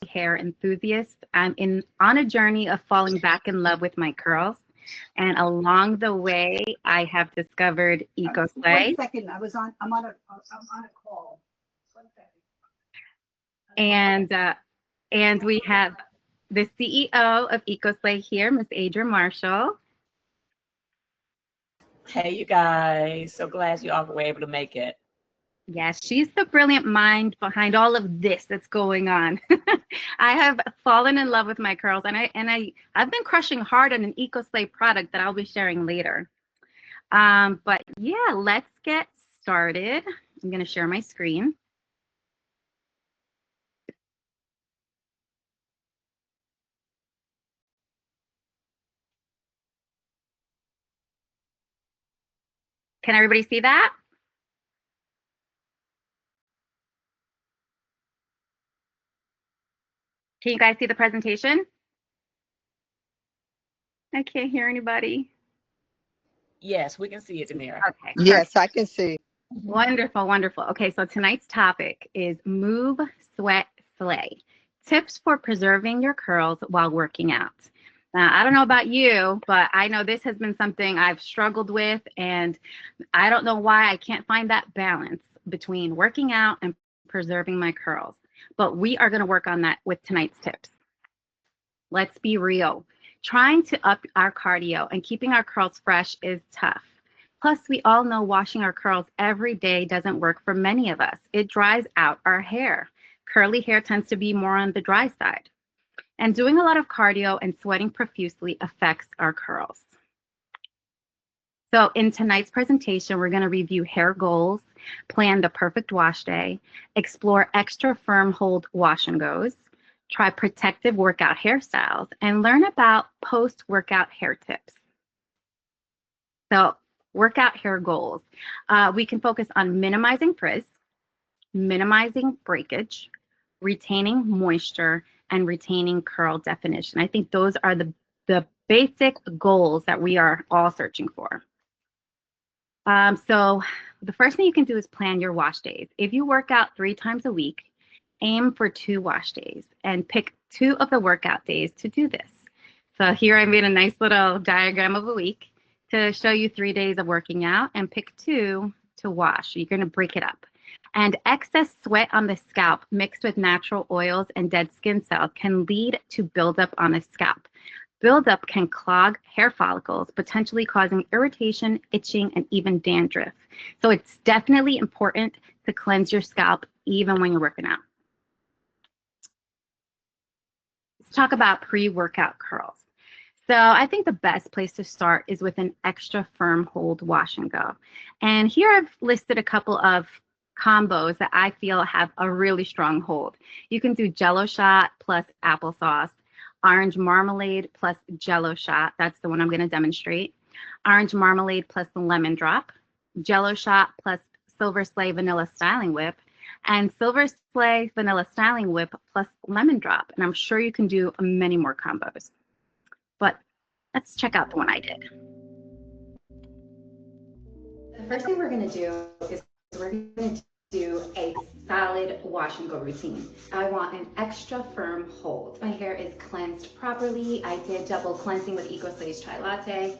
hair enthusiast. On a journey of falling back in love with my curls. And along the way, I have discovered One EcoSlay. second, I'm on a call. 1 second. And we have the CEO of EcoSlay here, Miss Adrian Marshall. Hey, you guys. So glad you all were able to make it. Yes, she's the brilliant mind behind all of this that's going on. I have fallen in love with my curls, and I've been crushing hard on an EcoSlay product that I'll be sharing later. But yeah, let's get started. I'm going to share my screen. Can everybody see that? Can you guys see the presentation? I can't hear anybody. Yes, we can see it, Danira. Okay. Yes, I can see. Wonderful, wonderful. Okay, so tonight's topic is Move, Sweat, Slay. Tips for preserving your curls while working out. Now, I don't know about you, but I know this has been something I've struggled with, and I don't know why I can't find that balance between working out and preserving my curls. But we are going to work on that with tonight's tips. Let's be real. Trying to up our cardio and keeping our curls fresh is tough. Plus, we all know washing our curls every day doesn't work for many of us. It dries out our hair. Curly hair tends to be more on the dry side. And doing a lot of cardio and sweating profusely affects our curls. So in tonight's presentation, we're going to review hair goals, plan the perfect wash day, explore extra firm hold wash and goes, try protective workout hairstyles, and learn about post-workout hair tips. So workout hair goals. We can focus on minimizing frizz, minimizing breakage, retaining moisture, and retaining curl definition. I think those are the basic goals that we are all searching for. So the first thing you can do is plan your wash days. If you work out 3 times a week, aim for 2 wash days and pick 2 of the workout days to do this. So here I made a nice little diagram of a week to show you 3 days of working out and pick 2 to wash. You're going to break it up. And excess sweat on the scalp mixed with natural oils and dead skin cells can lead to buildup on the scalp. Buildup can clog hair follicles, potentially causing irritation, itching, and even dandruff. So it's definitely important to cleanse your scalp even when you're working out. Let's talk about pre-workout curls. So I think the best place to start is with an extra firm hold wash and go. And here I've listed a couple of combos that I feel have a really strong hold. You can do Jello shot plus applesauce, orange marmalade plus Jello shot. That's the one I'm going to demonstrate. Orange marmalade plus lemon drop, Jello shot plus Silver Slay vanilla styling whip, and Silver Slay vanilla styling whip plus lemon drop. And I'm sure you can do many more combos. But let's check out the one I did. The first thing we're going to do is we're going to do a solid wash and go routine. I want an extra firm hold. My hair is cleansed properly. I did double cleansing with EcoSlay's Chai Latte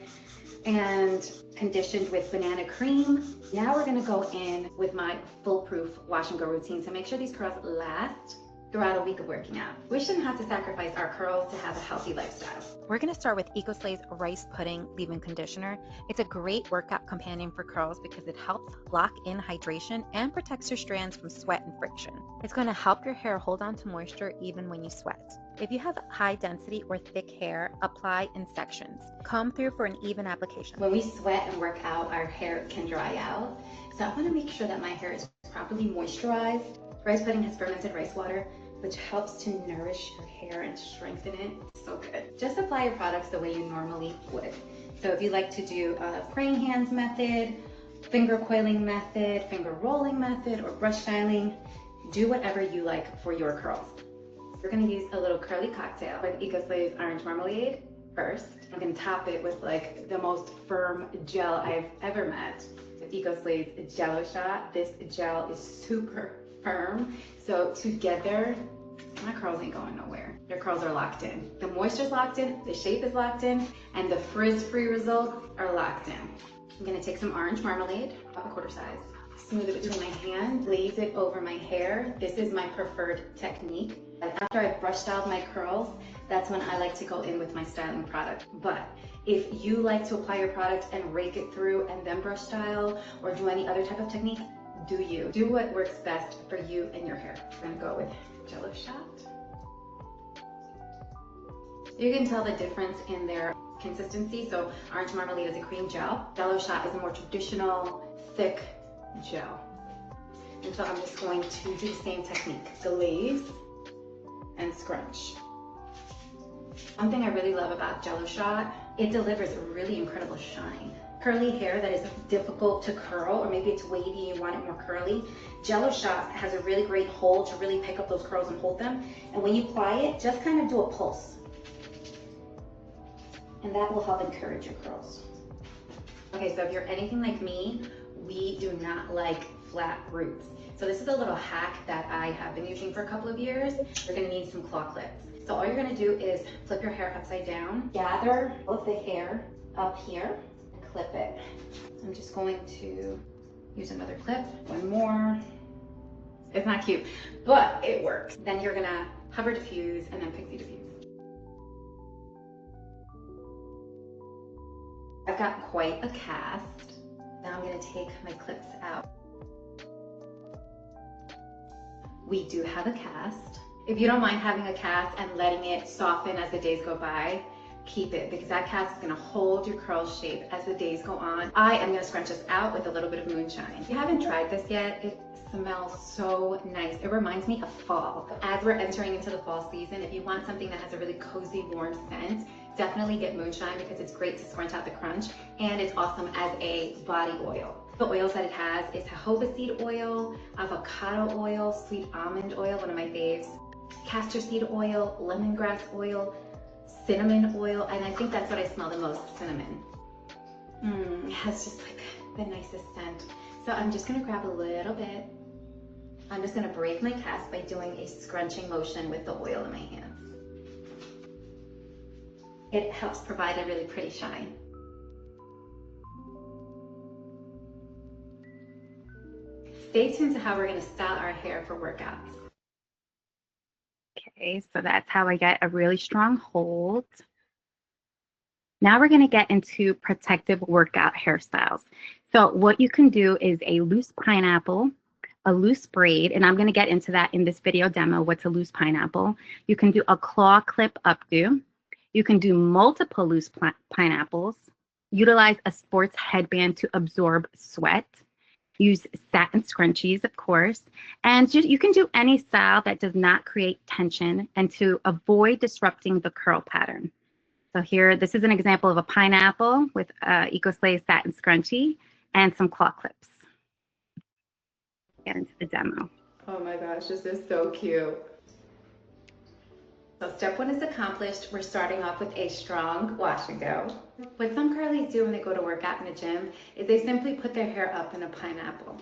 and conditioned with banana cream. Now we're going to go in with my foolproof wash and go routine to make sure these curls last throughout a week of working out. We shouldn't have to sacrifice our curls to have a healthy lifestyle. We're going to start with EcoSlay's Rice Pudding Leave-In Conditioner. It's a great workout companion for curls because it helps lock in hydration and protects your strands from sweat and friction. It's going to help your hair hold on to moisture even when you sweat. If you have high density or thick hair, apply in sections. Comb through for an even application. When we sweat and work out, our hair can dry out. So I want to make sure that my hair is properly moisturized. Rice pudding has fermented rice water, which helps to nourish your hair and strengthen it. So good. Just apply your products the way you normally would. So if you like to do a praying hands method, finger coiling method, finger rolling method, or brush styling, do whatever you like for your curls. We're going to use a little curly cocktail with EcoSlay's Orange Marmalade first. I'm going to top it with like the most firm gel I've ever met with EcoSlay's Jello Shot. This gel is super firm. So together, my curls ain't going nowhere. Your curls are locked in. The moisture's locked in, the shape is locked in, and the frizz-free results are locked in. I'm gonna take some orange marmalade, about a quarter size, smooth it between my hands, glaze it over my hair. This is my preferred technique. After I've brush styled my curls, that's when I like to go in with my styling product. But if you like to apply your product and rake it through and then brush style or do any other type of technique, do you. Do what works best for you and your hair. I'm gonna go with Jello shot. You can tell the difference in their consistency. So orange marmalade is a cream gel. Jello shot is a more traditional, thick gel. And so I'm just going to do the same technique. Glaze and scrunch. One thing I really love about Jello shot, it delivers a really incredible shine. Curly hair that is difficult to curl, or maybe it's wavy and you want it more curly, Jello shot has a really great hold to really pick up those curls and hold them. And when you apply it, just kind of do a pulse. And that will help encourage your curls. Okay, so if you're anything like me, we do not like flat roots. So this is a little hack that I have been using for a couple of years. You're gonna need some claw clips. So all you're gonna do is flip your hair upside down, gather all of the hair up here, and clip it. I'm just going to use another clip, one more. It's not cute, but it works. Then you're gonna hover diffuse and then pixie diffuse. I've got quite a cast. Now I'm gonna take my clips out. We do have a cast. If you don't mind having a cast and letting it soften as the days go by, keep it, because that cast is gonna hold your curl shape as the days go on. I am gonna scrunch this out with a little bit of moonshine. If you haven't tried this yet, it smells so nice. It reminds me of fall. As we're entering into the fall season, if you want something that has a really cozy, warm scent, definitely get moonshine because it's great to scrunch out the crunch, and it's awesome as a body oil. The oils that it has is jojoba seed oil, avocado oil, sweet almond oil, one of my faves, castor seed oil, lemongrass oil, cinnamon oil, and I think that's what I smell the most, cinnamon. It has just like the nicest scent. So I'm just gonna grab a little bit. I'm just gonna break my cast by doing a scrunching motion with the oil in my hands. It helps provide a really pretty shine. Stay tuned to how we're gonna style our hair for workouts. Okay, so that's how I get a really strong hold. Now we're gonna get into protective workout hairstyles. So what you can do is a loose pineapple, a loose braid, and I'm gonna get into that in this video demo, what's a loose pineapple. You can do a claw clip updo. You can do multiple loose pineapples, utilize a sports headband to absorb sweat, use satin scrunchies, of course, and you can do any style that does not create tension and to avoid disrupting the curl pattern. So here, this is an example of a pineapple with EcoSlay satin scrunchie and some claw clips. Get into the demo. Oh my gosh, this is so cute. So step one is accomplished. We're starting off with a strong wash and go. What some curlies do when they go to work out in the gym is they simply put their hair up in a pineapple.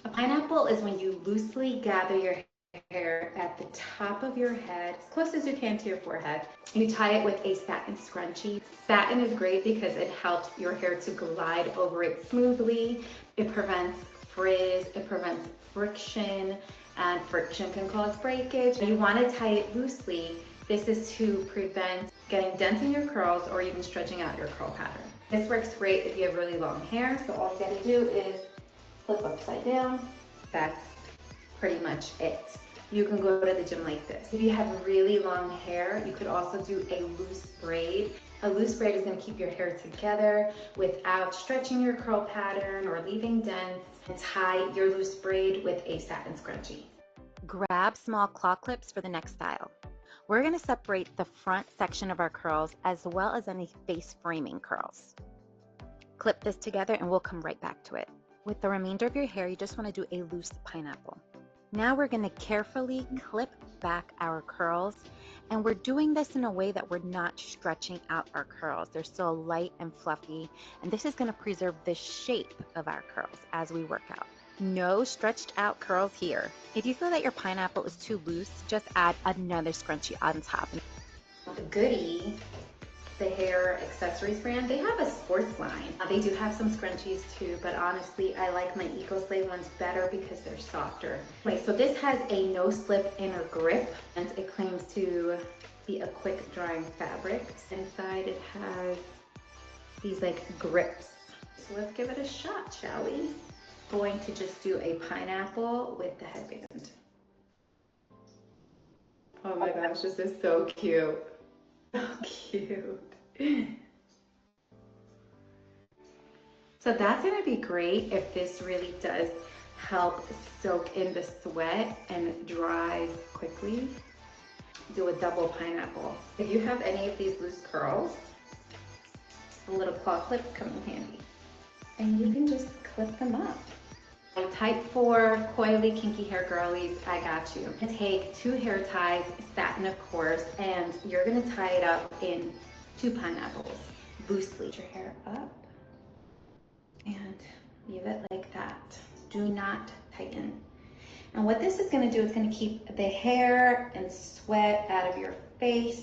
A pineapple is when you loosely gather your hair at the top of your head, as close as you can to your forehead. You tie it with a satin scrunchie. Satin is great because it helps your hair to glide over it smoothly. It prevents frizz, it prevents friction, and friction can cause breakage. You want to tie it loosely. This is to prevent getting dents in your curls or even stretching out your curl pattern. This works great if you have really long hair. So all you gotta do is flip upside down. That's pretty much it. You can go to the gym like this. If you have really long hair, you could also do a loose braid. A loose braid is gonna keep your hair together without stretching your curl pattern or leaving dents. And tie your loose braid with a satin scrunchie. Grab small claw clips for the next style. We're going to separate the front section of our curls as well as any face framing curls. Clip this together and we'll come right back to it. With the remainder of your hair, you just want to do a loose pineapple. Now we're going to carefully clip back our curls, and we're doing this in a way that we're not stretching out our curls. They're still light and fluffy, and this is going to preserve the shape of our curls as we work out. No stretched out curls here. If you feel that your pineapple is too loose, just add another scrunchie on top. Goody, the hair accessories brand, they have a sports line. They do have some scrunchies too, but honestly, I like my EcoSlay ones better because they're softer. Anyway, so this has a no slip inner grip, and it claims to be a quick drying fabric. Inside it has these like grips. So let's give it a shot, shall we? Going to just do a pineapple with the headband. Oh my gosh, this is so cute. So cute. So that's gonna be great if this really does help soak in the sweat and dries quickly. Do a double pineapple. If you have any of these loose curls, a little claw clip come in handy. And you can just clip them up. Type 4 coily kinky hair girlies, I got you. Take 2 hair ties, satin of course, and you're gonna tie it up in 2 pineapples. Loosely. Put your hair up and leave it like that. Do not tighten. And what this is gonna do is gonna keep the hair and sweat out of your face.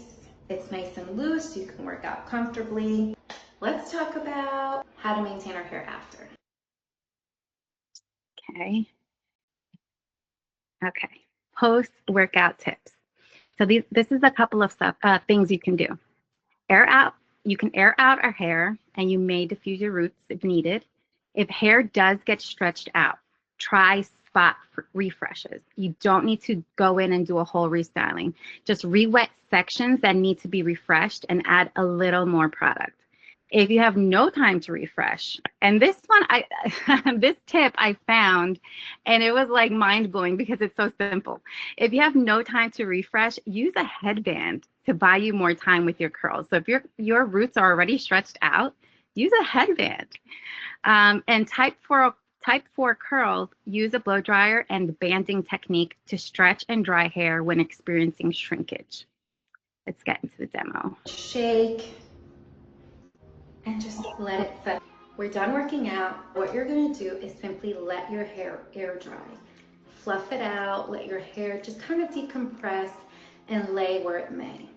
It's nice and loose, you can work out comfortably. Let's talk about how to maintain our hair after. Okay. Post-workout tips. So this is a couple of things you can do. You can air out our hair, and you may diffuse your roots if needed. If hair does get stretched out, try spot refreshes. You don't need to go in and do a whole restyling. Just re-wet sections that need to be refreshed and add a little more product. If you have no time to refresh, and this one, this tip I found, and it was like mind-blowing because it's so simple. If you have no time to refresh, use a headband to buy you more time with your curls. So if your roots are already stretched out, use a headband. And type 4 curls, use a blow dryer and banding technique to stretch and dry hair when experiencing shrinkage. Let's get into the demo. Shake and just let it set. We're done working out. What you're gonna do is simply let your hair air dry. Fluff it out, let your hair just kind of decompress and lay where it may.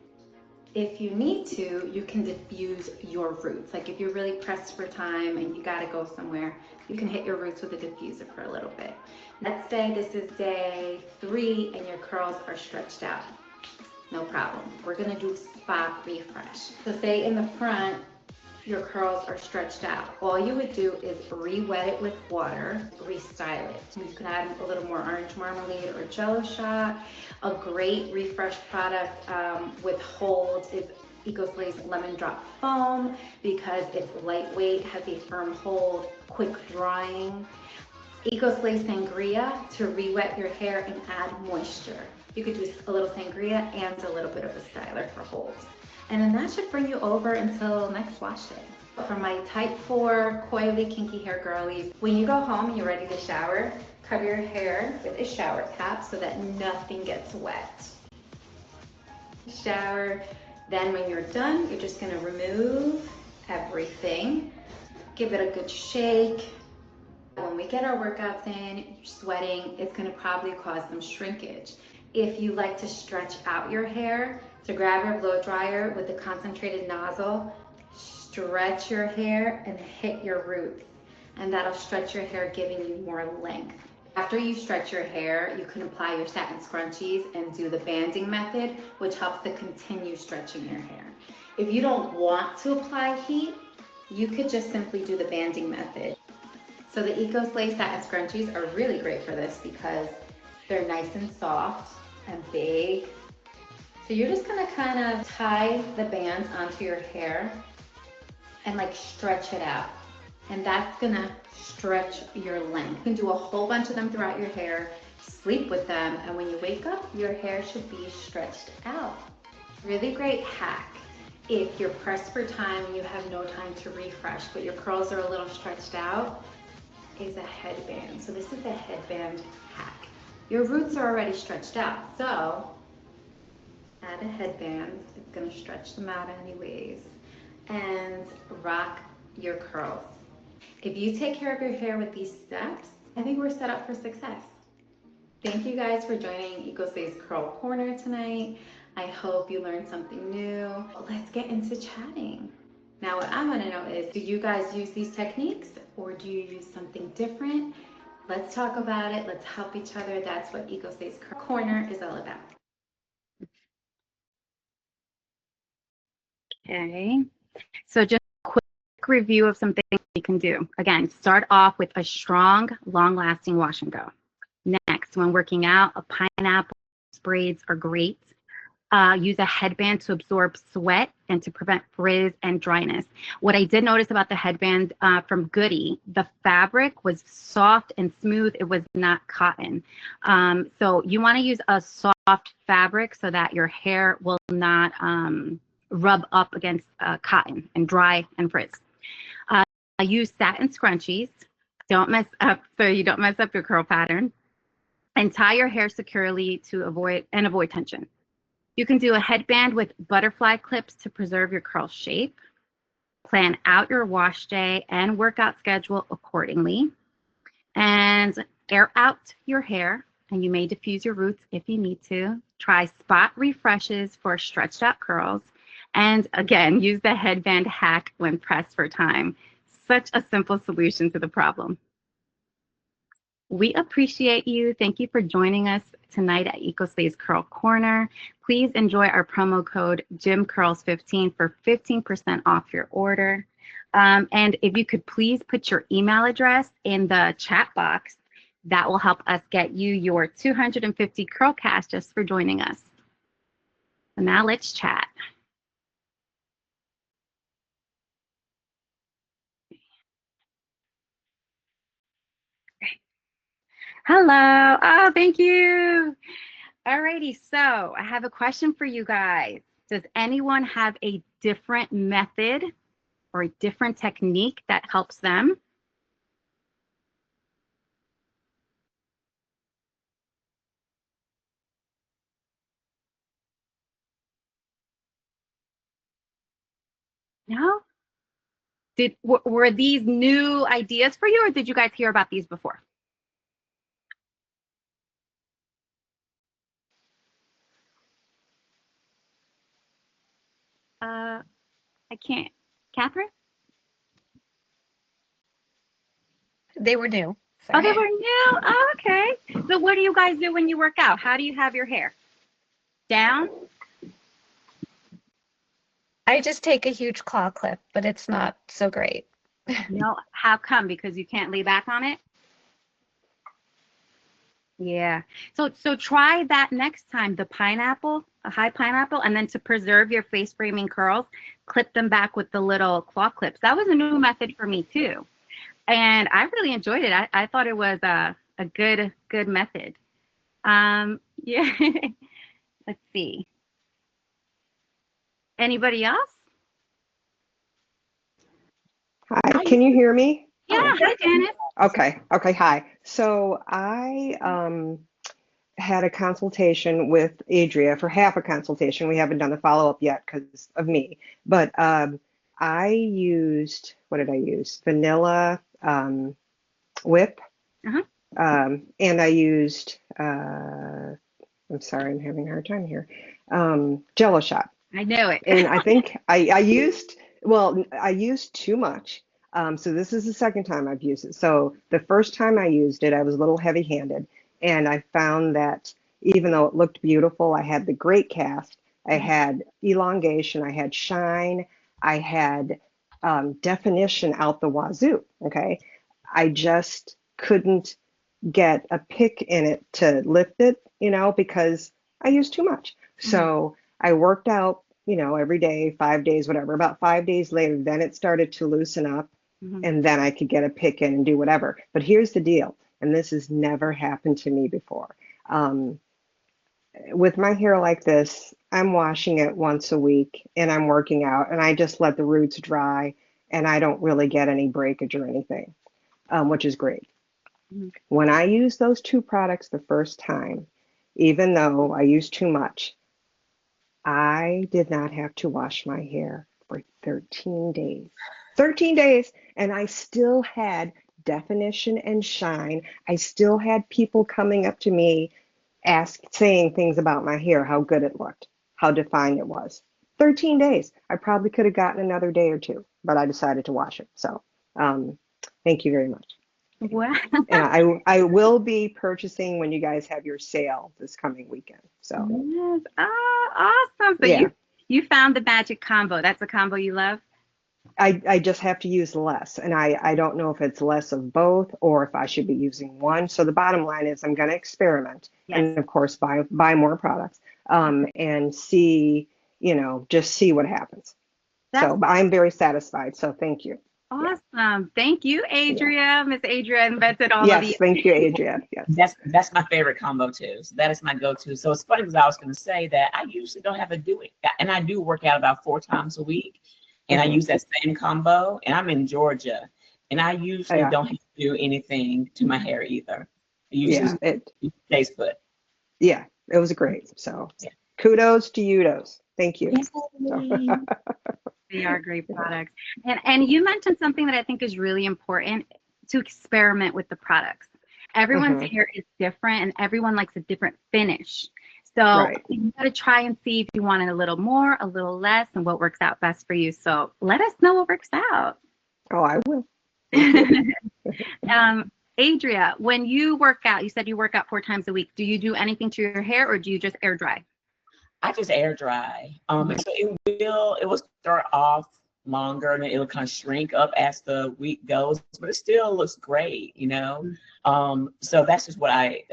If you need to, you can diffuse your roots. Like if you're really pressed for time and you gotta go somewhere, you can hit your roots with a diffuser for a little bit. Let's say this is day 3 and your curls are stretched out. No problem. We're gonna do spot refresh. So say in the front, your curls are stretched out. All you would do is re-wet it with water, restyle it. You can add a little more orange marmalade or jello shot. A great refresh product with holds is EcoSlay's Lemon Drop Foam because it's lightweight, has a firm hold, quick drying. EcoSlay Sangria to re-wet your hair and add moisture. You could do a little sangria and a little bit of a styler for holds. And then that should bring you over until next wash day. For my type 4 coily kinky hair girlies, when you go home and you're ready to shower, cover your hair with a shower cap so that nothing gets wet. Shower, then when you're done, you're just gonna remove everything. Give it a good shake. When we get our workouts in, you're sweating, it's gonna probably cause some shrinkage. If you like to stretch out your hair, so grab your blow dryer with the concentrated nozzle, stretch your hair and hit your roots. And that'll stretch your hair, giving you more length. After you stretch your hair, you can apply your satin scrunchies and do the banding method, which helps to continue stretching your hair. If you don't want to apply heat, you could just simply do the banding method. So the EcoSlay satin scrunchies are really great for this because they're nice and soft and big. So you're just gonna kind of tie the bands onto your hair and like stretch it out. And that's gonna stretch your length. You can do a whole bunch of them throughout your hair, sleep with them, and when you wake up, your hair should be stretched out. Really great hack. If you're pressed for time and you have no time to refresh, but your curls are a little stretched out, is a headband. So this is a headband hack. Your roots are already stretched out, so add a headband. It's gonna stretch them out anyways, and rock your curls. If you take care of your hair with these steps, I think we're set up for success. Thank you guys for joining EcoSpace Curl Corner tonight. I hope you learned something new. Let's get into chatting. Now, what I want to know is, do you guys use these techniques or do you use something different? Let's talk about it. Let's help each other. That's what EcoSpace Curl Corner is all about. Okay. So just a quick review of some things you can do. Again, start off with a strong, long-lasting wash and go. Next, when working out, a pineapple braids are great. Use a headband to absorb sweat and to prevent frizz and dryness. What I did notice about the headband from Goody, the fabric was soft and smooth. It was not cotton. So you want to use a soft fabric so that your hair will not rub up against cotton and dry and frizz. Use satin scrunchies. Don't mess up, so you don't mess up your curl pattern. And tie your hair securely to avoid tension. You can do a headband with butterfly clips to preserve your curl shape. Plan out your wash day and workout schedule accordingly. And air out your hair, and you may diffuse your roots if you need to. Try spot refreshes for stretched out curls. And again, use the headband hack when pressed for time. Such a simple solution to the problem. We appreciate you. Thank you for joining us tonight at EcoSpace Curl Corner. Please enjoy our promo code JimCurls15 for 15% off your order. And if you could please put your email address in the chat box, that will help us get you your 250 curl cash just for joining us. So now let's chat. Hello. Oh, thank you. Alrighty, so I have a question for you guys. Does anyone have a different method or a different technique that helps them? No? Were these new ideas for you, or did you guys hear about these before? I can't. Catherine? They were new. Oh, they were new? Oh, okay. So what do you guys do when you work out? How do you have your hair? Down? I just take a huge claw clip, but it's not so great. No. How come? Because you can't lay back on it? Yeah. So try that next time, the pineapple, a high pineapple, and then to preserve your face framing curls, clip them back with the little claw clips. That was a new method for me too. And I really enjoyed it. I thought it was a good method. Yeah. Let's see. Anybody else? Hi, can you hear me? Yeah, hi Janice. Okay, hi. So I had a consultation with Adria for half a consultation. We haven't done the follow-up yet because of me. But I used, what did I use? Vanilla whip. Uh-huh. And I used, I'm sorry, I'm having a hard time here. Jello shot. I knew it. And I think I used, well, I used too much. So this is the second time I've used it. So the first time I used it, I was a little heavy-handed, and I found that even though it looked beautiful, I had the great cast, I had elongation, I had shine, I had definition out the wazoo. Okay, I just couldn't get a pick in it to lift it, because I used too much. So I worked out, every day, 5 days, whatever. About 5 days later, then it started to loosen up, and then I could get a pick in and do whatever. But here's the deal, and this has never happened to me before. With my hair like this, I'm washing it once a week, and I'm working out, and I just let the roots dry, and I don't really get any breakage or anything, which is great. When I used those two products the first time, even though I used too much, I did not have to wash my hair for 13 days. 13 days, and I still had definition and shine. I still had people coming up to me saying things about my hair, how good it looked, how defined it was. 13 days. I probably could have gotten another day or two, but I decided to wash it. So thank you very much. Wow. And I will be purchasing when you guys have your sale this coming weekend. So Yes. Oh, awesome. So yeah, you found the magic combo. That's a combo you love? I just have to use less. And I don't know if it's less of both or if I should be using one. So the bottom line is I'm going to experiment Yes. and of course buy more products and see, just see what happens. That's So but I'm very satisfied. So thank you. Yeah. awesome. Thank you, Yeah. Adria. Miss Adria invented all of Yes. these. Thank you, Adria. Yes. That's my favorite combo too. So that is my go-to. So it's funny because I was going to say that I usually don't have to do it, and I do work out about 4 times a week, and I use that same combo. And I'm in Georgia, and I usually Yeah. don't have to do anything to my hair either. I usually Yeah. It stays put. was great. So Yeah. kudos to Udos. Thank you. Yay. They are great products. And you mentioned something that I think is really important, to experiment with the products. Everyone's hair is different and everyone likes a different finish. So Right. you got to try and see if you want it a little more, a little less, and what works out best for you. So let us know what works out. Oh, I will. Adria, when you work out, you said you work out 4 times a week. Do you do anything to your hair or do you just air dry? I just air dry. And so it will start off longer and then it'll kind of shrink up as the week goes, but it still looks great, So that's just what I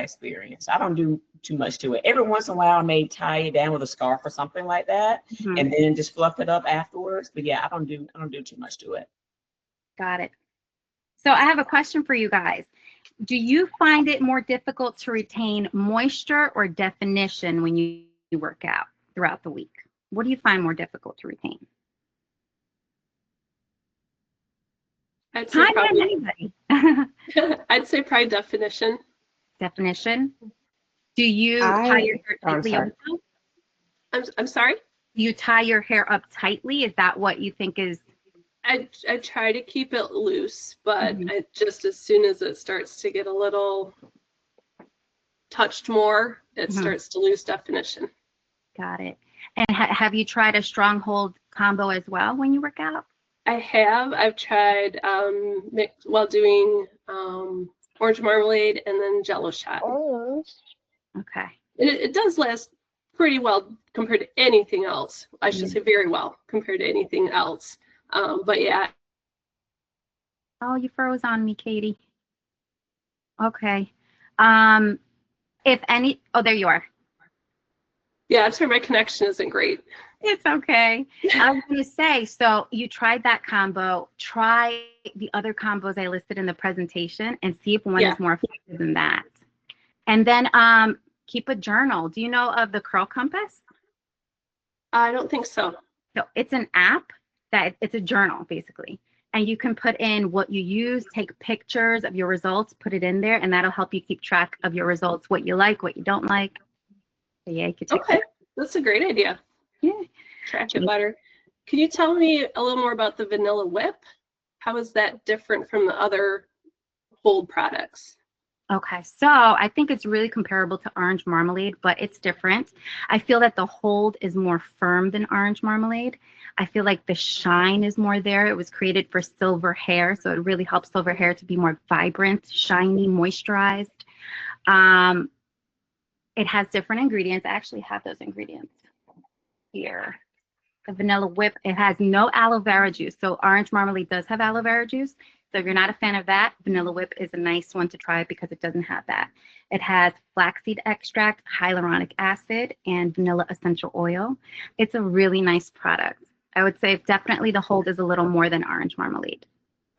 experience. I don't do too much to it. Every once in a while I may tie it down with a scarf or something like that, and then just fluff it up afterwards. But yeah, I don't do too much to it. Got it. So I have a question for you guys. Do you find it more difficult to retain moisture or definition when you work out throughout the week? What do you find more difficult to retain? I'd say probably anybody. I'd say probably definition. Definition. Do you tie your hair tightly up? I'm sorry? Do you tie your hair up tightly? Is that what you think is? I try to keep it loose, but just as soon as it starts to get a little touched more, it starts to lose definition. Got it. And have you tried a stronghold combo as well when you work out? I have. I've tried while doing orange marmalade and then Jello shot. Okay. It does last pretty well compared to anything else. I should say very well compared to anything else. But yeah. Oh, you froze on me, Katie. Okay. If any, oh, there you are. Yeah, I'm sorry, my connection isn't great. It's okay. I was going to say, so you tried that combo. Try the other combos I listed in the presentation and see if one is more effective than that. And then keep a journal. Do you know of the Curl Compass? I don't think so. So it's an app that it's a journal basically. And you can put in what you use, take pictures of your results, put it in there, and that'll help you keep track of your results, what you like, what you don't like. So yeah, you could check that. That's a great idea. Yeah. Track it better. Can you tell me a little more about the Vanilla Whip? How is that different from the other hold products? Okay, so I think it's really comparable to orange marmalade, but it's different. I feel that the hold is more firm than orange marmalade. I feel like the shine is more there. It was created for silver hair, so it really helps silver hair to be more vibrant, shiny, moisturized. It has different ingredients. I actually have those ingredients here. The Vanilla Whip, it has no aloe vera juice. So orange marmalade does have aloe vera juice. So if you're not a fan of that, Vanilla Whip is a nice one to try because it doesn't have that. It has flaxseed extract, hyaluronic acid, and vanilla essential oil. It's a really nice product. I would say definitely the hold is a little more than orange marmalade.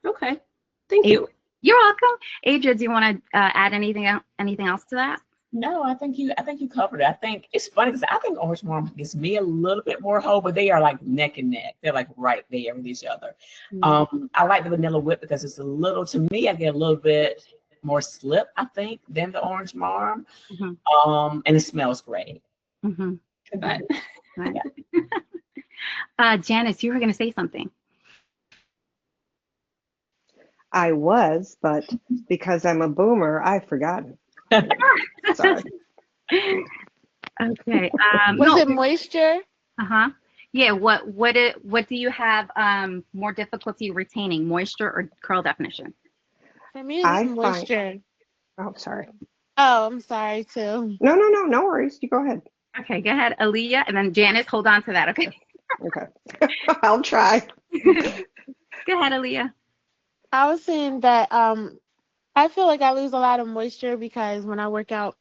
Okay, thank you. You're welcome. Adria, do you want to add anything else to that? No, I think you covered it. I think it's funny because I think orange marmalade gives me a little bit more hold, but they are like neck and neck. They're like right there with each other. I like the Vanilla Whip because it's a little, to me, I get a little bit more slip, I think, than the orange marm. And it smells great. But Janice, you were going to say something. I was, but because I'm a boomer, I've forgotten. Sorry. Okay. Was No. it moisture? Uh-huh. Yeah, what do you have more difficulty retaining, moisture or curl definition? For me, it's I find, moisture. oh, sorry. Oh, I'm sorry too. No worries. You go ahead. Okay, go ahead, Aaliyah, and then Janice, hold on to that, okay? Okay. I'll try. Go ahead, Aaliyah. I was saying that I feel like I lose a lot of moisture because when I work out,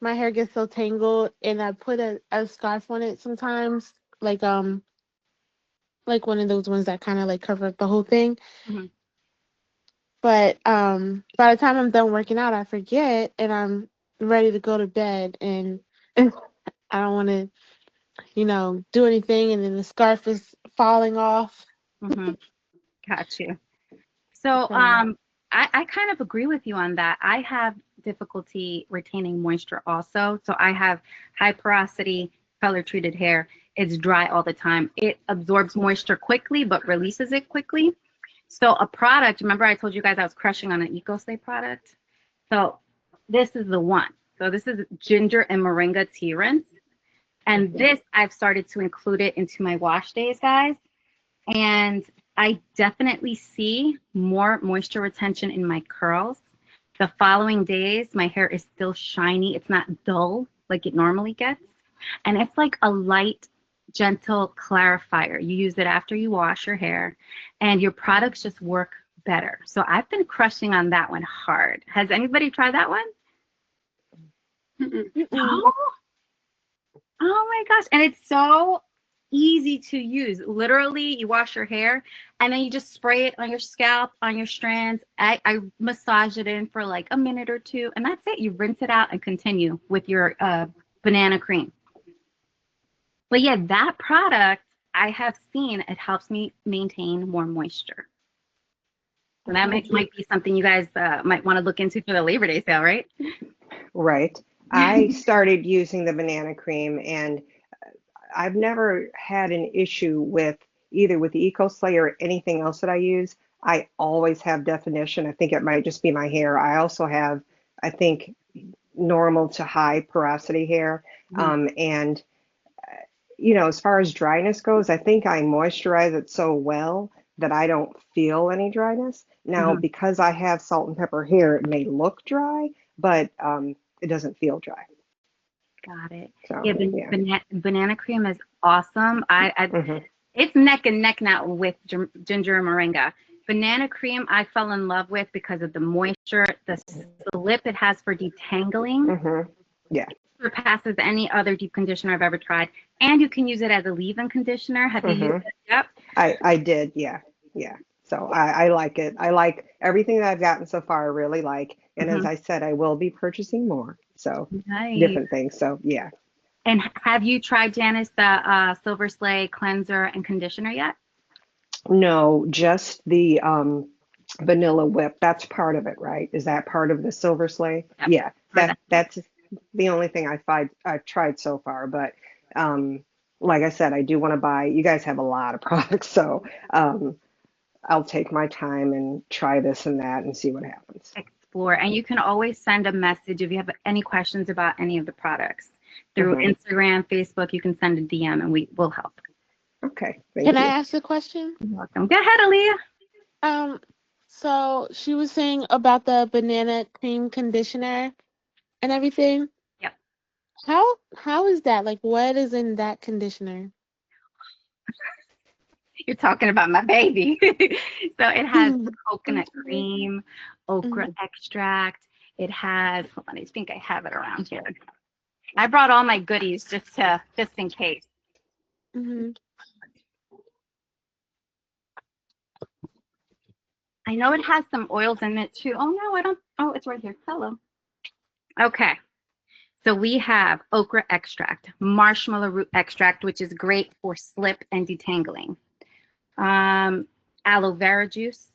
my hair gets so tangled, and I put a scarf on it sometimes, like one of those ones that kind of like cover up the whole thing. Mhm. But by the time I'm done working out, I forget, and I'm ready to go to bed, and I don't want to, do anything, and then the scarf is falling off. Mhm. Got you. So, So, I kind of agree with you on that. I have difficulty retaining moisture also. So I have high porosity, color treated hair. It's dry all the time. It absorbs moisture quickly, but releases it quickly. So a product, remember I told you guys I was crushing on an EcoStay product? So this is the one. So this is ginger and moringa tea rinse. And this, I've started to include it into my wash days, guys. And I definitely see more moisture retention in my curls. The following days, my hair is still shiny. It's not dull like it normally gets. And it's like a light, gentle clarifier. You use it after you wash your hair, and your products just work better. So I've been crushing on that one hard. Has anybody tried that one? Mm-mm. mm-mm. No? Oh my gosh. And it's so easy to use. Literally, you wash your hair and then you just spray it on your scalp, on your strands. I massage it in for like a minute or two, and that's it. You rinse it out and continue with your banana cream. But yeah, that product I have seen, it helps me maintain more moisture. So that might be something you guys might want to look into for the Labor Day sale, right? Right. I started using the banana cream, and I've never had an issue with either with the EcoSlay or anything else that I use. I always have definition. I think it might just be my hair. I also have, I think, normal to high porosity hair. Mhm. And as far as dryness goes, I think I moisturize it so well that I don't feel any dryness. Now, Mhm. because I have salt and pepper hair, it may look dry, but it doesn't feel dry. Got it. So, Yeah, yeah. banana cream is awesome. Hmm. It's neck and neck now with ginger and moringa. Banana cream I fell in love with because of the moisture, the slip it has for detangling. Hmm. Yeah. Surpasses any other deep conditioner I've ever tried. And you can use it as a leave-in conditioner. Have you used Hmm. it? Yep. I did. Yeah. Yeah. So I like it. I like everything that I've gotten so far. I really like. And as Hmm. I said, I will be purchasing more. So Nice. different things. So yeah. And have you tried, Janice, the Silver Slay cleanser and conditioner yet? No, just the vanilla whip. That's part of it, right? Is that part of the Silver Slay? Yep. Yeah, For that. that's the only thing I've tried so far. But um, like I said, I do want to buy. You guys have a lot of products, so I'll take my time and try this and that and see what happens. Explore. And you can always send a message if you have any questions about any of the products. Through Hmm. Instagram, Facebook, you can send a DM and we will help. Okay, Can thank I you. ask a question? You're welcome. Go ahead, Aaliyah. Um, so she was saying about the banana cream conditioner and everything. Yep. How is that? Like, what is in that conditioner? You're talking about my baby. So it has Mhm. coconut cream, okra Mhm. extract. It has, hold on, I think I have it around here. I brought all my goodies just in case. Mhm. I know it has some oils in it too. Oh no, I don't. Oh, it's right here. Hello. Okay. So we have okra extract, marshmallow root extract, which is great for slip and detangling. Aloe vera juice,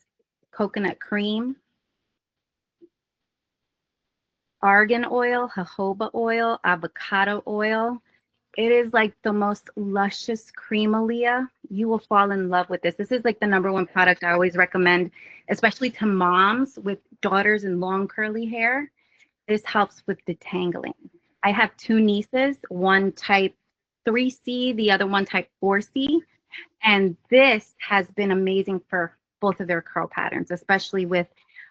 coconut cream, argan oil, jojoba oil, avocado oil, It is like the most luscious cream, Aaliyah. You will fall in love with this. This is like the number one product I always recommend, especially to moms with daughters and long curly hair. This helps with detangling. I have two nieces, one type 3C, the other one type 4C, and this has been amazing for both of their curl patterns, especially with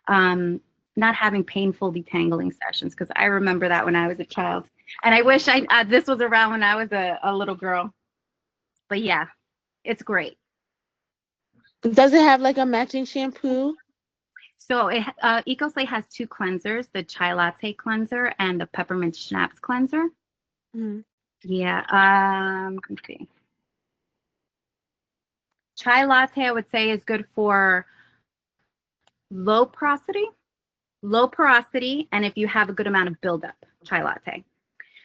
not having painful detangling sessions, because I remember that when I was a child. And I wish this was around when I was a little girl. But yeah, it's great. Does it have like a matching shampoo? So EcoSlay has two cleansers, the chai latte cleanser and the peppermint schnapps cleanser. Mm-hmm. Yeah, let's see. Chai latte, I would say, is good for low porosity, and if you have a good amount of buildup, chai latte.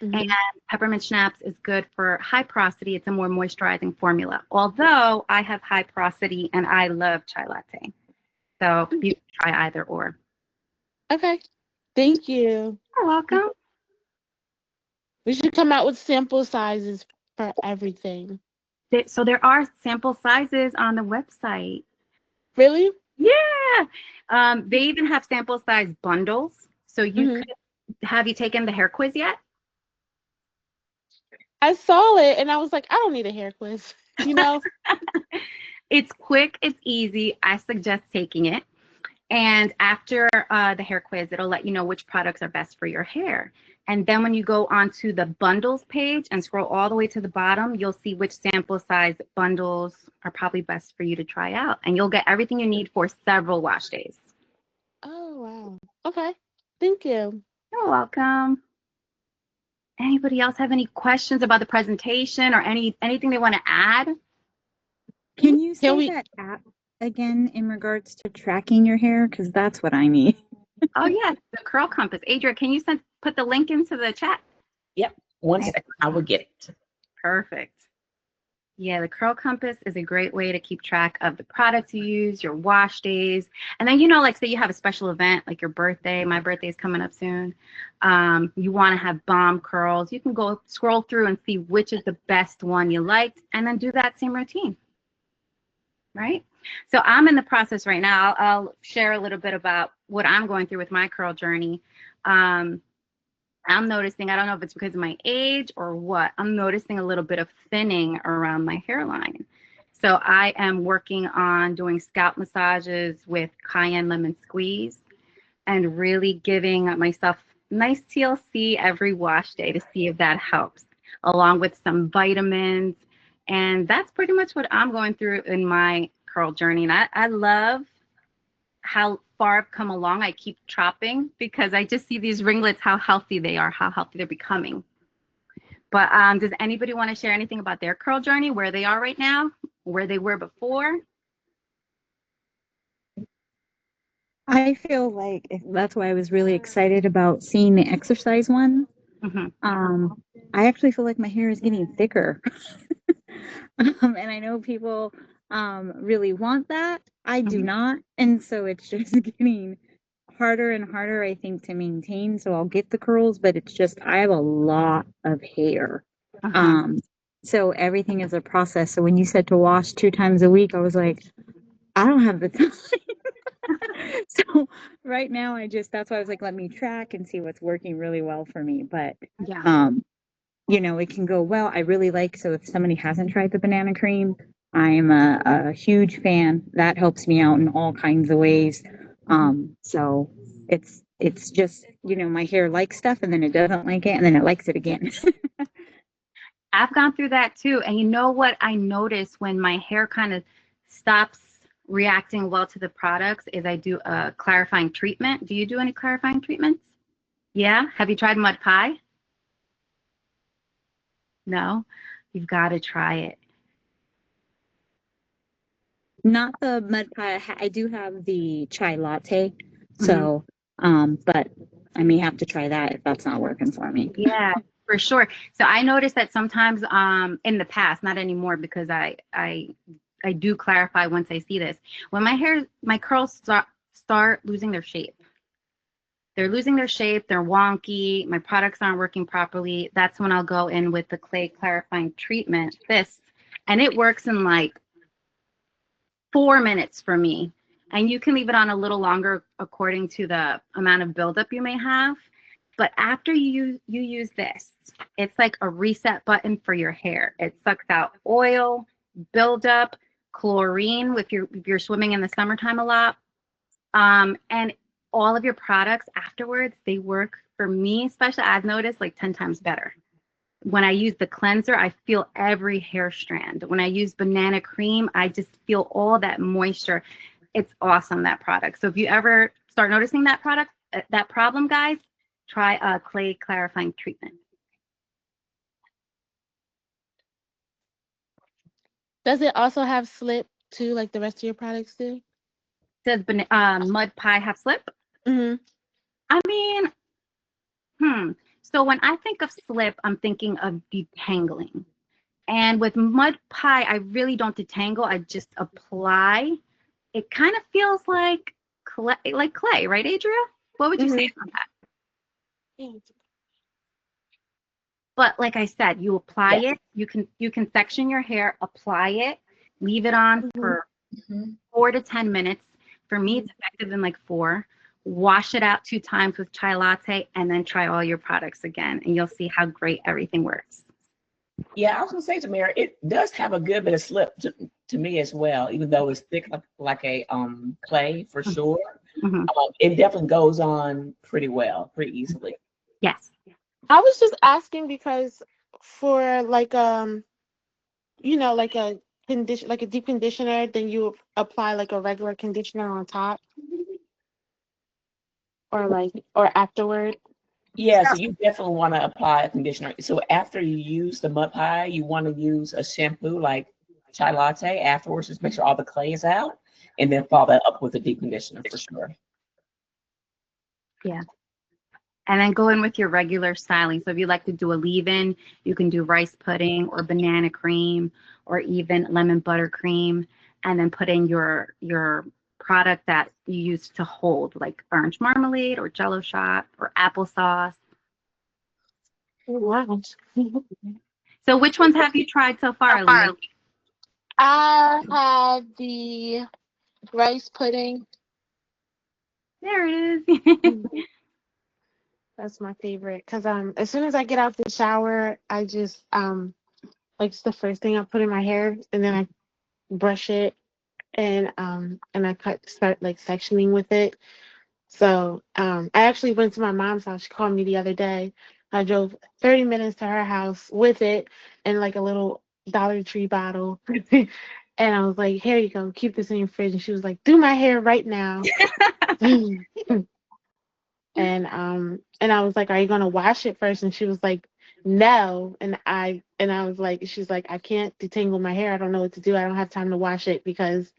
Mm-hmm. And peppermint schnapps is good for high porosity. It's a more moisturizing formula. Although I have high porosity and I love chai latte. So you can try either or. Okay. Thank you. You're welcome. We should come out with sample sizes for everything. So there are sample sizes on the website. Really? Yeah. They even have sample size bundles. So you could, have you taken the hair quiz yet? I saw it and I was like, I don't need a hair quiz. You know? It's quick, it's easy. I suggest taking it. And after the hair quiz, it'll let you know which products are best for your hair. And then when you go onto the bundles page and scroll all the way to the bottom, you'll see which sample size bundles are probably best for you to try out. And you'll get everything you need for several wash days. Oh, wow. Okay. Thank you. You're welcome. Anybody else have any questions about the presentation or anything they want to add? Can you say that app again in regards to tracking your hair? Because that's what I need. Oh, yeah, the Curl Compass. Adria, can you put the link into the chat? Yep. 1 second. I will get it. Perfect. Yeah, the Curl Compass is a great way to keep track of the products you use, your wash days. And then, like say you have a special event, like your birthday. My birthday is coming up soon. You want to have bomb curls. You can go scroll through and see which is the best one you liked and then do that same routine. Right? So I'm in the process right now. I'll share a little bit about what I'm going through with my curl journey. I'm noticing, I don't know if it's because of my age or what, I'm noticing a little bit of thinning around my hairline. So I am working on doing scalp massages with cayenne lemon squeeze and really giving myself nice TLC every wash day to see if that helps, along with some vitamins. And that's pretty much what I'm going through in my curl journey. And I love how far I've come along. I keep chopping because I just see these ringlets, how healthy they are, how healthy they're becoming. But does anybody want to share anything about their curl journey, where they are right now, where they were before? I feel like that's why I was really excited about seeing the exercise one. I actually feel like my hair is getting thicker. And I know people really want that. I do not. And so it's just getting harder and harder, I think, to maintain. So I'll get the curls, but it's just, I have a lot of hair. So everything is a process. So when you said to wash 2 times a week, I was like, I don't have the time. So right now that's why I was like, let me track and see what's working really well for me. But yeah. It can go well. I really like, so if somebody hasn't tried the banana cream, I am a huge fan. That helps me out in all kinds of ways. So it's just, my hair likes stuff and then it doesn't like it and then it likes it again. I've gone through that too. And you know what I notice when my hair kind of stops reacting well to the products is I do a clarifying treatment. Do you do any clarifying treatments? Yeah? Have you tried mud pie? No? You've got to try it. Not the mud pie. I do have the chai latte. So, but I may have to try that if that's not working for me. Yeah, for sure. So I noticed that sometimes in the past, not anymore because I do clarify once I see this. When my curls start losing their shape, they're losing their shape, they're wonky, my products aren't working properly, that's when I'll go in with the clay clarifying treatment, this, and it works in like 4 minutes for me. And you can leave it on a little longer according to the amount of buildup you may have. But after you use this, it's like a reset button for your hair. It sucks out oil, buildup, chlorine if you're swimming in the summertime a lot. And all of your products afterwards, they work for me, especially I've noticed like 10 times better. When I use the cleanser, I feel every hair strand. When I use banana cream, I just feel all that moisture. It's awesome, that product. So if you ever start noticing that problem, guys, try a clay clarifying treatment. Does it also have slip too, like the rest of your products do? Does Mud Pie have slip? Mm-hmm. I mean, so when I think of slip, I'm thinking of detangling. And with Mud Pie, I really don't detangle. I just apply. It kind of feels like clay, right, Adria? What would you say about that? But like I said, you apply it. You can section your hair, apply it, leave it on for 4 to 10 minutes. For me, it's effective in like 4. Wash it out 2 times with chai latte, and then try all your products again, and you'll see how great everything works. Yeah, I was gonna say, Tamara, it does have a good bit of slip to me as well, even though it's thick like a clay for sure. It definitely goes on pretty well, pretty easily. Yes. I was just asking because for like like a condition, like a deep conditioner, then you apply like a regular conditioner on top, or afterward. Yeah, so you definitely want to apply a conditioner. So after you use the Mud Pie, you want to use a shampoo like chai latte afterwards, just make sure all the clay is out, and then follow that up with a deep conditioner for sure. Yeah. And then go in with your regular styling. So if you like to do a leave-in, you can do rice pudding or banana cream or even lemon buttercream, and then put in your product that you use to hold, like orange marmalade or jello shot or applesauce. Wow. So which ones have you tried so far, Alina? I had the rice pudding. There it is. That's my favorite because as soon as I get out the shower, I just like it's the first thing I put in my hair, and then I brush it, and I start like sectioning with it. So I actually went to my mom's house. She called me the other day. I drove 30 minutes to her house with it and like a little Dollar Tree bottle. And I was like, here you go, keep this in your fridge. And she was like, do my hair right now. And I was like, are you gonna wash it first? And she was like, no. And I was like, she's like, I can't detangle my hair. I don't know what to do. I don't have time to wash it because,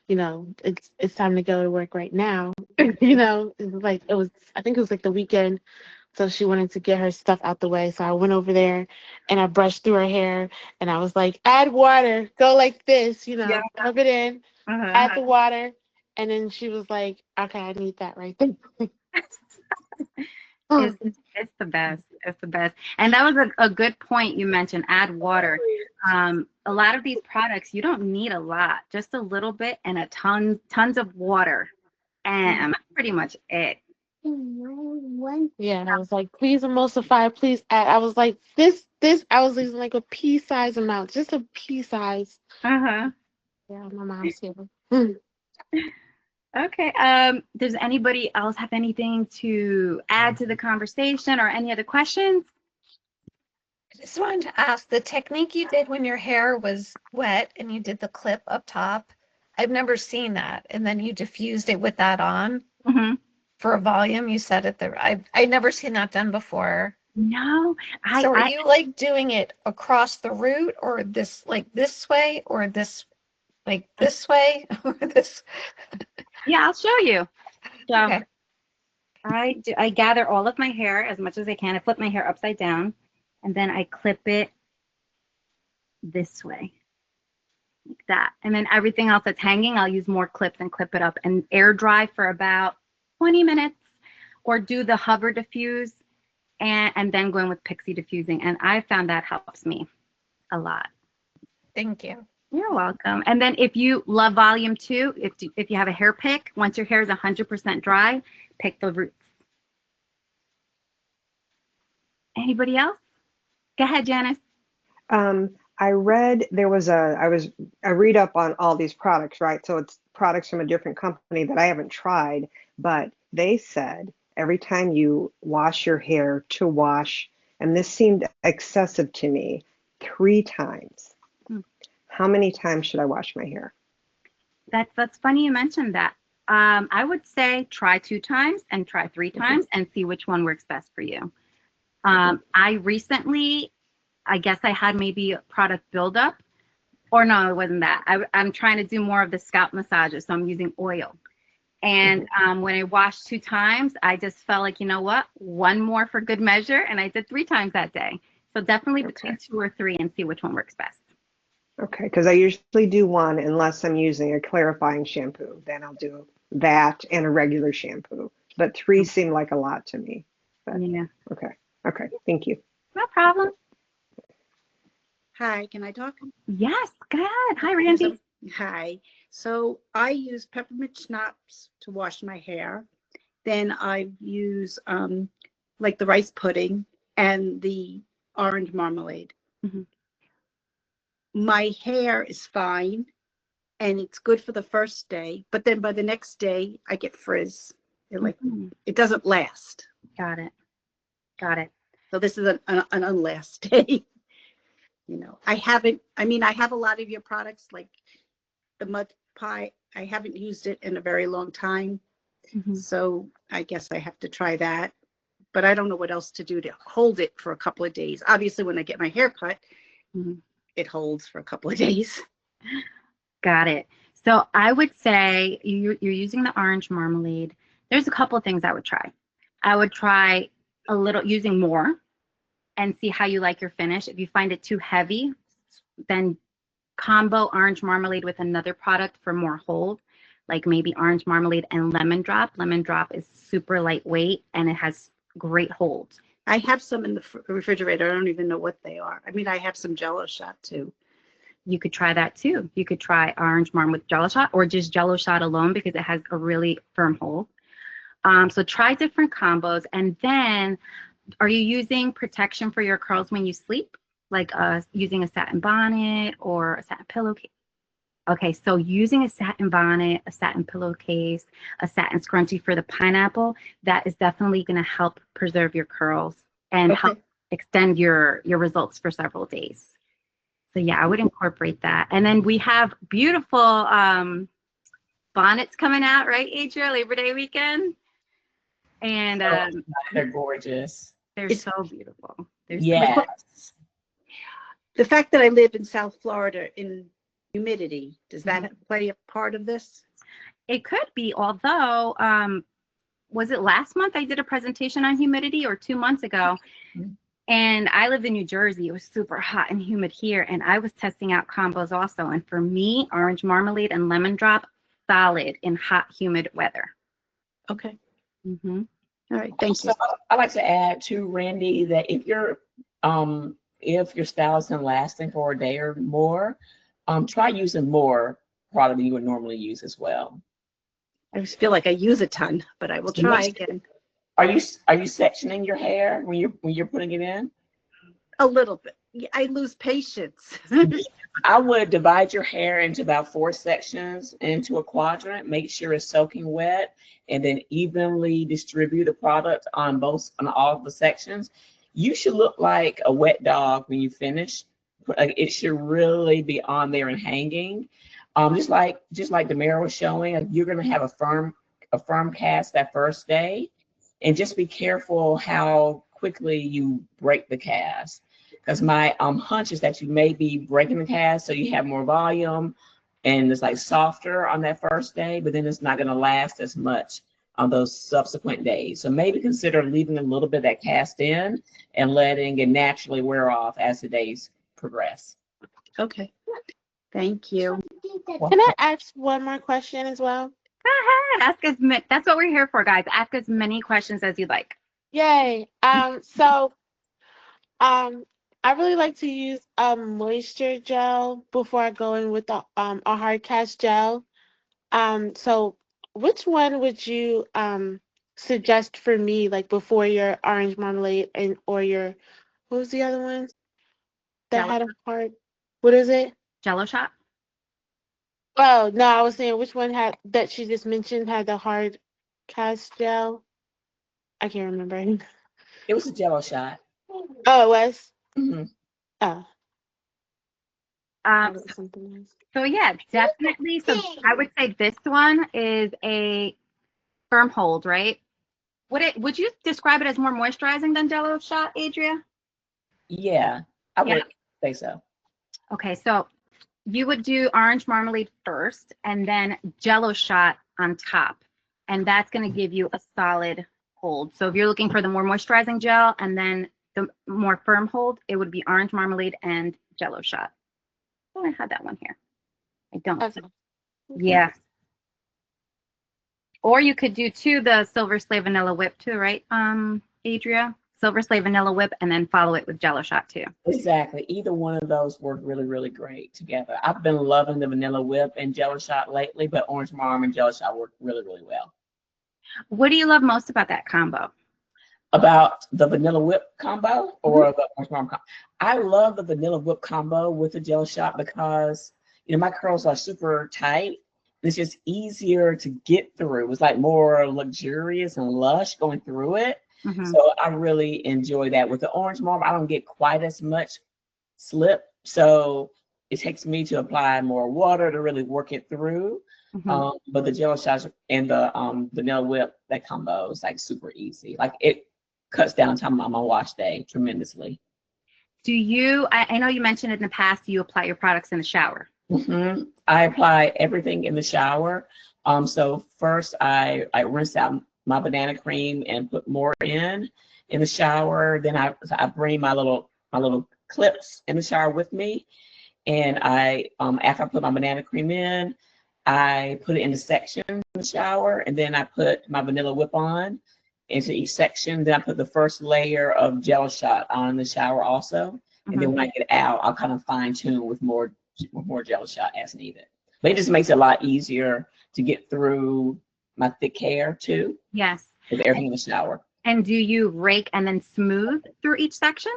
it's time to go to work right now. I think it was like the weekend. So she wanted to get her stuff out the way. So I went over there and I brushed through her hair and I was like, add water, go like this, rub it in, add the water. And then she was like, okay, I need that right there. It's the best. It's the best. And that was a good point you mentioned, add water. A lot of these products, you don't need a lot, just a little bit and tons of water. And that's pretty much it. Yeah, and I was like, please emulsify, please add. I was like, this, I was using like a pea size amount, just a pea size. Yeah, my mom's here. Okay. Does anybody else have anything to add to the conversation or any other questions? I just wanted to ask, the technique you did when your hair was wet and you did the clip up top, I've never seen that. And then you diffused it with that on for a volume. You said it there. I've never seen that done before. No. So are you like doing it across the root or this way or this this way or this? Yeah, I'll show you. So Okay. I gather all of my hair as much as I can. I flip my hair upside down and then I clip it this way, like that. And then everything else that's hanging, I'll use more clips and clip it up and air dry for about 20 minutes. or do the hover diffuse and then go in with pixie diffusing. And I found that helps me a lot. Thank you. You're welcome. And then if you love volume too, if you have a hair pick, once your hair is 100% dry, pick the roots. Anybody else? Go ahead, Janice. I read I read up on all these products, right? So it's products from a different company that I haven't tried, but they said every time you wash your hair to wash, and this seemed excessive to me, 3 times. How many times should I wash my hair? That's funny you mentioned that. I would say try 2 times and try 3 times and see which one works best for you. I recently, I guess I had maybe a product buildup, or no, it wasn't that. I'm trying to do more of the scalp massages, so I'm using oil. And when I washed 2 times, I just felt like, you know what, 1 more for good measure, and I did 3 times that day. So definitely between 2 or 3 and see which one works best. Okay, because I usually do 1 unless I'm using a clarifying shampoo. Then I'll do that and a regular shampoo. But 3 seemed like a lot to me. But, Yeah. Okay, thank you. No problem. Hi, can I talk? Yes, good. Hi, Randy. Hi. So I use peppermint schnapps to wash my hair. Then I use like the rice pudding and the orange marmalade. My hair is fine and it's good for the first day, but then by the next day I get frizz. It doesn't last. Got it. So this is an unlast day. You know, I have a lot of your products like the mud pie. I haven't used it in a very long time. So I guess I have to try that. But I don't know what else to do to hold it for a couple of days. Obviously, when I get my hair cut, it holds for a couple of days. Got it. So I would say you're using the orange marmalade. There's a couple of things I would try. I would try a little using more and see how you like your finish. If you find it too heavy, then combo orange marmalade with another product for more hold, like maybe orange marmalade and lemon drop. Lemon drop is super lightweight and it has great hold. I have some in the refrigerator. I don't even know what they are. I mean, I have some Jello shot too. You could try that too. You could try orange marm with Jello shot or just Jello shot alone because it has a really firm hold. So try different combos. And then are you using protection for your curls when you sleep? Like using a satin bonnet or a satin pillowcase? Okay, so using a satin bonnet, a satin pillowcase, a satin scrunchie for the pineapple, that is definitely going to help preserve your curls and help extend your results for several days. So yeah, I would incorporate that. And then we have beautiful bonnets coming out, right, Adria? Labor Day weekend. And they're gorgeous. They're so beautiful. Yes. The fact that I live in South Florida in humidity, does that play a part of this? It could be, although, was it last month I did a presentation on humidity or 2 months ago? And I live in New Jersey. It was super hot and humid here. And I was testing out combos also. And for me, orange marmalade and lemon drop, solid in hot, humid weather. Okay. All right. Thank you. So I like to add too, Randy, that if your style isn't lasting for a day or more, try using more product than you would normally use as well. I just feel like I use a ton, but I will try again. Are you sectioning your hair when you're putting it in? A little bit. I lose patience. I would divide your hair into about 4 sections into a quadrant. Make sure it's soaking wet, and then evenly distribute the product on all of the sections. You should look like a wet dog when you finish. It should really be on there and hanging. Just like Demira was showing, you're going to have a firm cast that first day, and just be careful how quickly you break the cast. Because my hunch is that you may be breaking the cast so you have more volume and it's like softer on that first day, but then it's not going to last as much on those subsequent days. So maybe consider leaving a little bit of that cast in and letting it naturally wear off as the days progress. Okay. Thank you. Can I ask one more question as well? Go ahead. Ask as many. That's what we're here for, guys. Ask as many questions as you'd like. Yay. I really like to use a moisture gel before I go in with a hard cast gel. So which one would you suggest for me, like before your orange marmalade and or your what was the other one that Jello, had a hard? What is it? Jello shot. Oh no, I was saying which one had that she just mentioned had the hard cast gel. I can't remember. It was a Jello shot. Oh, it was. Hmm. Oh, Um, that was something else. so yeah, definitely. So I would say this one is a firm hold, right? Would you describe it as more moisturizing than Jello shot, Adria? Yeah, I Yeah. would say so. Okay, so you would do orange marmalade first and then Jello shot on top. And that's going to give you a solid hold. So if you're looking for the more moisturizing gel and then the more firm hold, it would be orange marmalade and Jello shot. Oh, I had that one here. I don't. Okay. Yeah. Or you could do too the Silver Slave Vanilla Whip too, right, Adria? Silver Slave Vanilla Whip and then follow it with Jello shot too. Exactly. Either one of those work really, really great together. I've been loving the vanilla whip and Jello shot lately, but orange marm and Jello shot work really, really well. What do you love most about that combo? About the vanilla whip combo or the orange marm combo? I love the vanilla whip combo with the Jello shot because my curls are super tight. It's just easier to get through. It's like more luxurious and lush going through it. Mm-hmm. So I really enjoy that. With the orange marm, I don't get quite as much slip. So it takes me to apply more water to really work it through. Mm-hmm. But the Jello shots and the vanilla whip, that combo is like super easy. Like it cuts down time on my wash day tremendously. Do you, I know you mentioned in the past you apply your products in the shower. Mm-hmm. I apply everything in the shower. So first I rinse out my banana cream and put more in the shower. Then I bring my little clips in the shower with me, and I after I put my banana cream in, I put it in the section in the shower, and then I put my vanilla whip on into each section. Then I put the first layer of Jello shot on in the shower also, and then when I get out, I'll kind of fine tune with more Jello shot as needed. But it just makes it a lot easier to get through my thick hair too. Yes. With everything in the shower. And do you rake and then smooth through each section?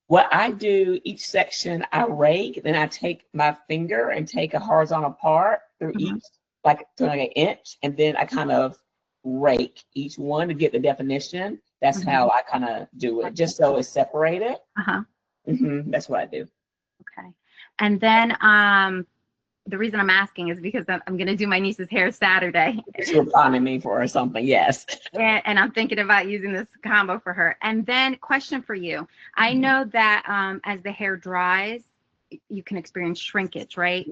What I do, each section I rake, then I take my finger and take a horizontal part through each, like an inch, and then I kind of rake each one to get the definition. That's how I kind of do it, just so it's separated. That's what I do. Okay. And then the reason I'm asking is because I'm going to do my niece's hair Saturday. You're planning me for or something, yes. And I'm thinking about using this combo for her. And then question for you. I know that as the hair dries, you can experience shrinkage, right?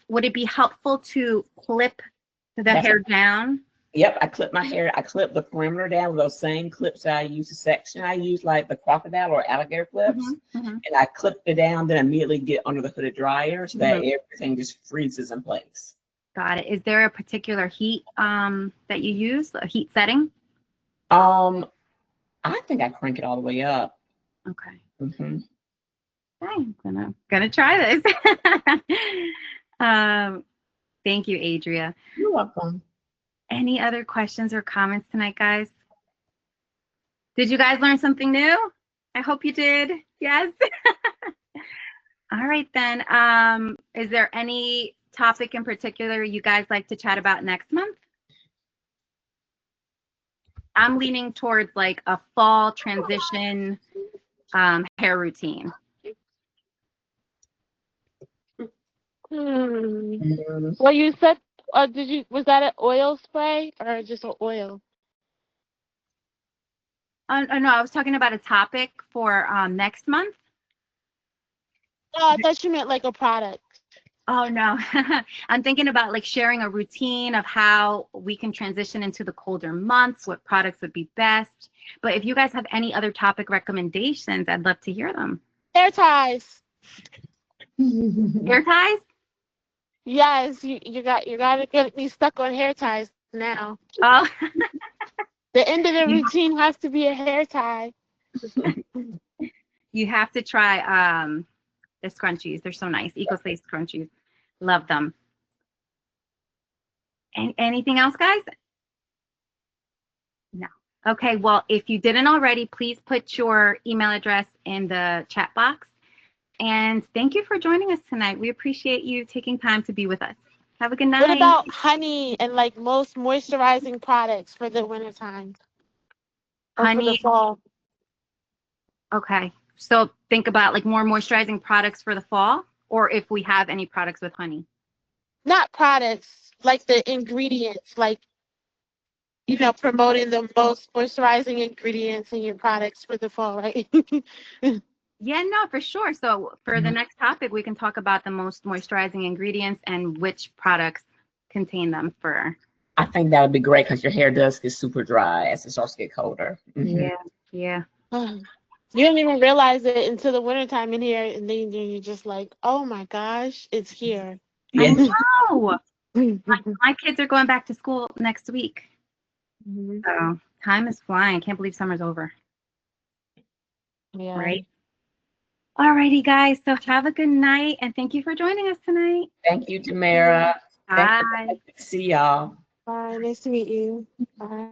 Would it be helpful to clip the hair down? Yep, I clip my hair. I clip the perimeter down with those same clips that I use to section. I use like the crocodile or alligator clips, and I clip it down, then immediately get under the hooded dryer so that everything just freezes in place. Got it. Is there a particular heat that you use, a heat setting? I think I crank it all the way up. Okay. Okay, I'm gonna try this. Thank you, Adria. You're welcome. Any other questions or comments tonight, guys? Did you guys learn something new? I hope you did. Yes. All right, then. Is there any topic in particular you guys like to chat about next month? I'm leaning towards like a fall transition hair routine. Well, you said, was that an oil spray or just an oil? Oh, no, I was talking about a topic for next month. Oh, I thought you meant like a product. Oh, no. I'm thinking about like sharing a routine of how we can transition into the colder months, what products would be best. But if you guys have any other topic recommendations, I'd love to hear them. Hair ties. Hair ties? Yes, you gotta get me stuck on hair ties now. Oh, The end of the you, routine has to be a hair tie. you have to try the scrunchies. They're so nice. EcoSlace scrunchies. Love them. Anything else, guys? No. Okay, well, if you didn't already, please put your email address in the chat box. And thank you for joining us tonight. We appreciate you taking time to be with us. Have a good What night. about honey and like most moisturizing products for the wintertime or for the Honey, fall? okay. So think about like more moisturizing products for the fall, or if we have any products with honey. Not products, like the ingredients, like, promoting the most moisturizing ingredients in your products for the fall, right? Yeah, no, for sure. So for the next topic, we can talk about the most moisturizing ingredients and which products contain them for. I think that would be great because your hair does get super dry as it starts to get colder. Yeah, yeah. You don't even realize it until the wintertime in here, and then you're just like, oh my gosh, it's here. I Yes. know. My kids are going back to school next week. Mhm. So time is flying. I can't believe summer's over. Yeah. Right? All righty, guys. So have a good night, and thank you for joining us tonight. Thank you, Tamara. Bye. See y'all. Bye. Nice to meet you. Bye.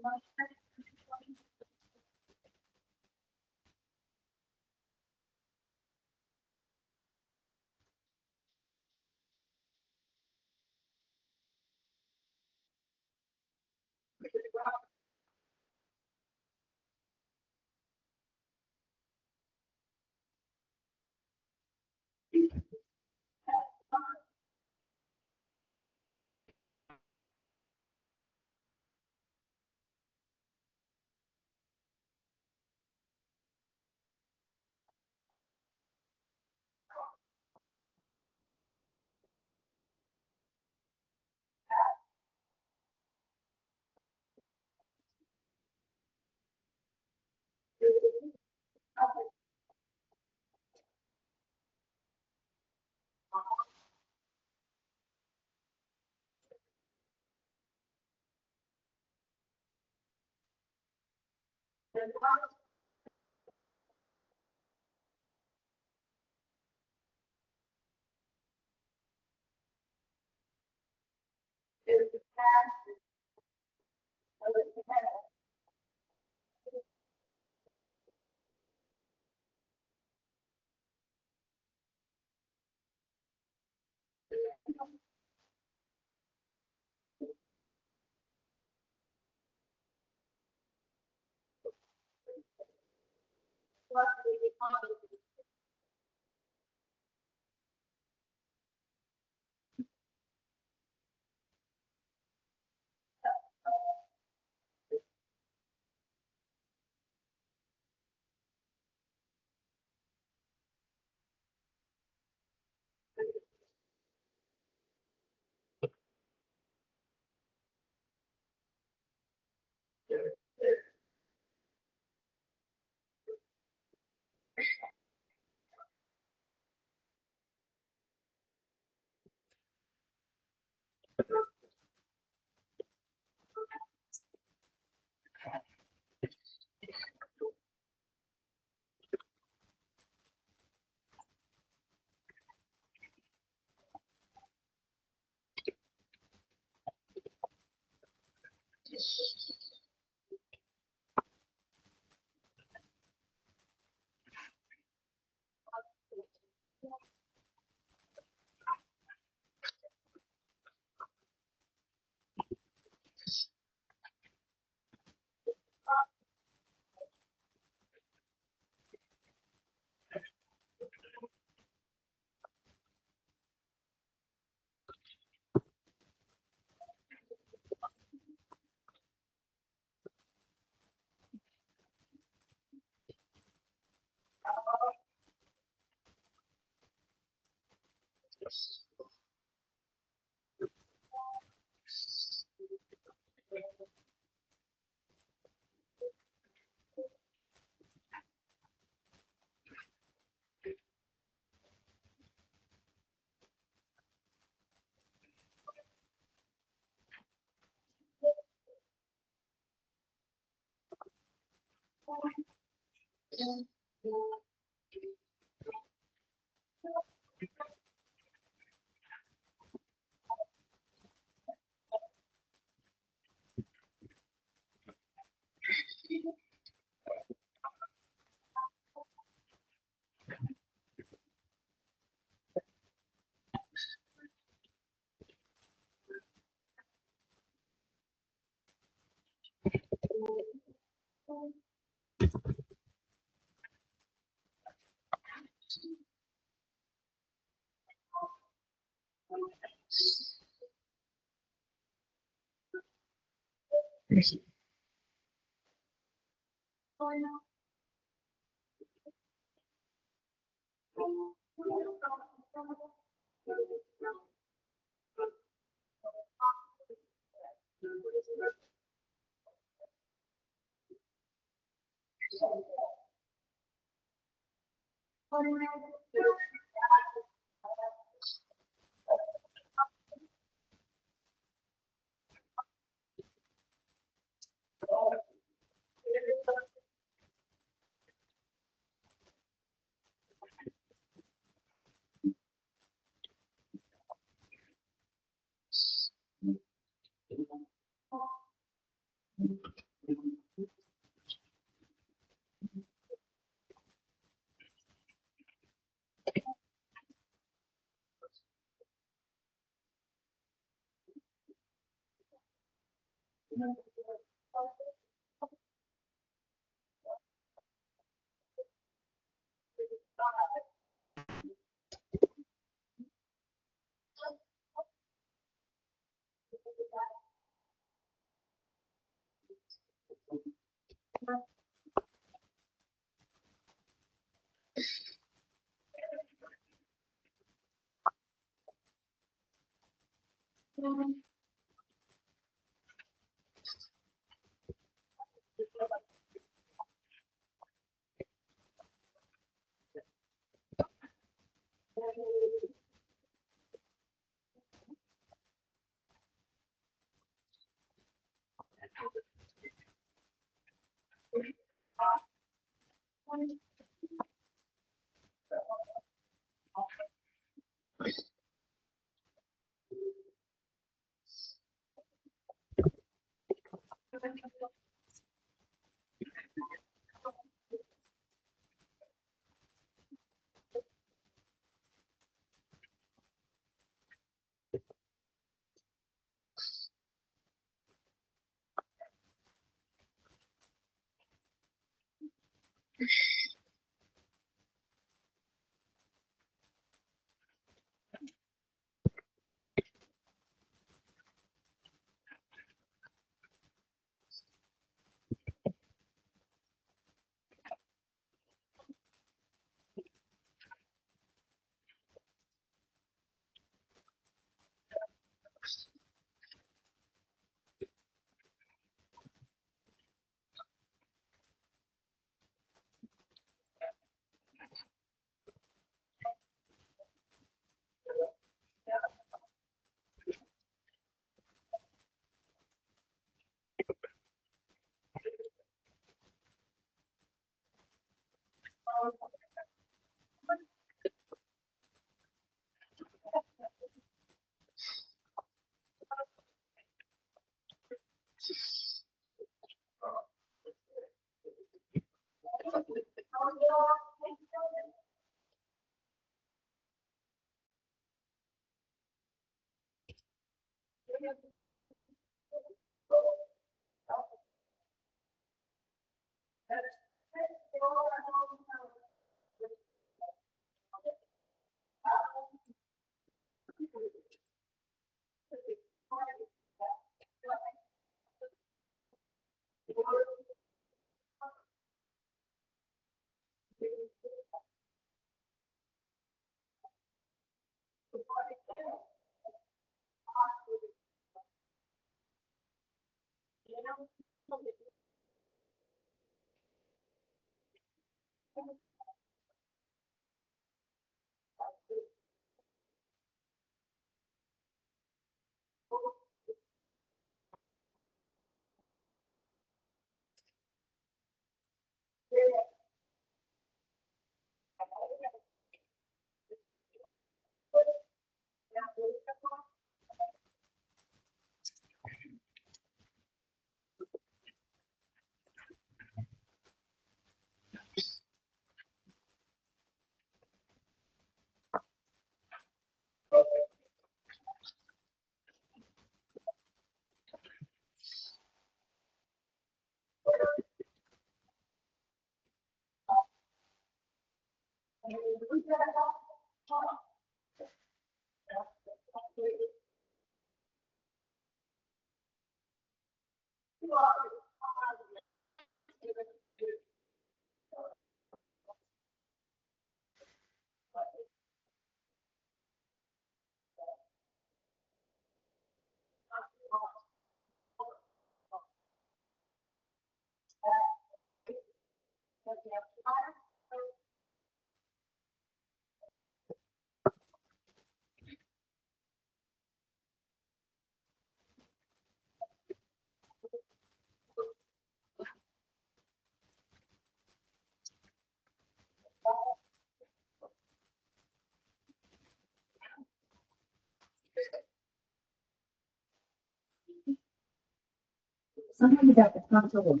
Somebody got the console.